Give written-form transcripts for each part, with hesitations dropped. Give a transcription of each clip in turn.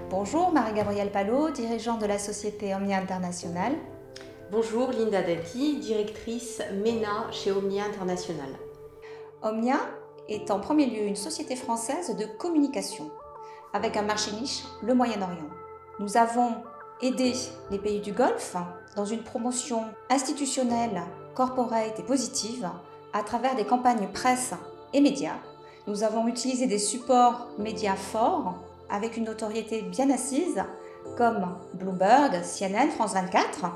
Bonjour, Marie-Gabrielle Palot, dirigeante de la société Omnia International. Bonjour, Linda Dati, directrice MENA chez Omnia International. Omnia est en premier lieu une société française de communication avec un marché niche, le Moyen-Orient. Nous avons aidé les pays du Golfe dans une promotion institutionnelle, corporate et positive à travers des campagnes presse et médias. Nous avons utilisé des supports médias forts avec une notoriété bien assise comme Bloomberg, CNN, France 24,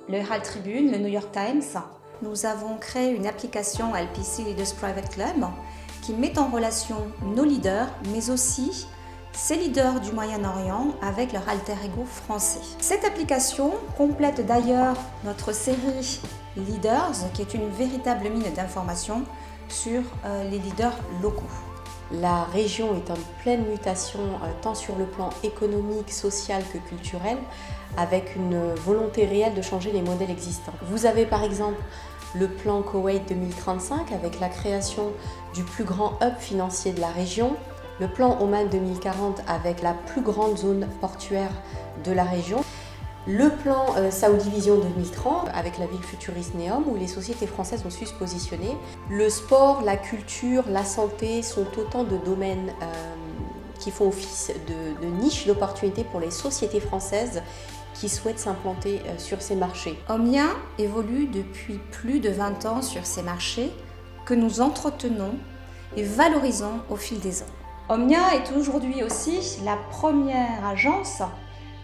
le Herald Tribune, le New York Times. Nous avons créé une application LPC Leaders Private Club qui met en relation nos leaders, mais aussi ces leaders du Moyen-Orient avec leur alter ego français. Cette application complète d'ailleurs notre série Leaders, qui est une véritable mine d'informations sur les leaders locaux. La région est en pleine mutation tant sur le plan économique, social que culturel, avec une volonté réelle de changer les modèles existants. Vous avez par exemple le plan Koweït 2035 avec la création du plus grand hub financier de la région, le plan Oman 2040 avec la plus grande zone portuaire de la région, le plan Saudi Vision 2030 avec la ville futuriste Neom où les sociétés françaises ont su se positionner. Le sport, la culture, la santé sont autant de domaines qui font office de niche d'opportunités pour les sociétés françaises qui souhaitent s'implanter sur ces marchés. Omnia évolue depuis plus de 20 ans sur ces marchés que nous entretenons et valorisons au fil des ans. Omnia est aujourd'hui aussi la première agence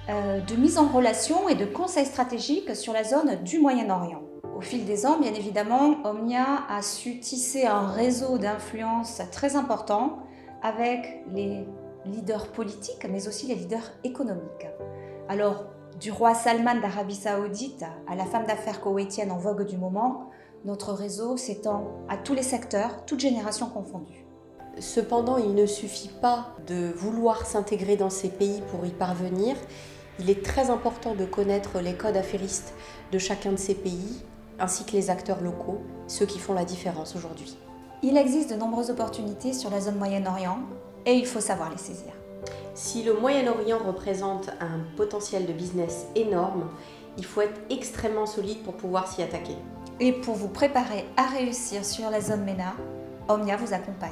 de mise en relation et de conseil stratégique sur la zone du Moyen-Orient. Au fil des ans, bien évidemment, Omnia a su tisser un réseau d'influence très important avec les leaders politiques, mais aussi les leaders économiques. Alors, du roi Salman d'Arabie Saoudite à la femme d'affaires koweïtienne en vogue du moment, notre réseau s'étend à tous les secteurs, toutes générations confondues. Cependant, il ne suffit pas de vouloir s'intégrer dans ces pays pour y parvenir. Il est très important de connaître les codes affairistes de chacun de ces pays, ainsi que les acteurs locaux, ceux qui font la différence aujourd'hui. Il existe de nombreuses opportunités sur la zone Moyen-Orient et il faut savoir les saisir. Si le Moyen-Orient représente un potentiel de business énorme, il faut être extrêmement solide pour pouvoir s'y attaquer. Et pour vous préparer à réussir sur la zone MENA, Omnia vous accompagne.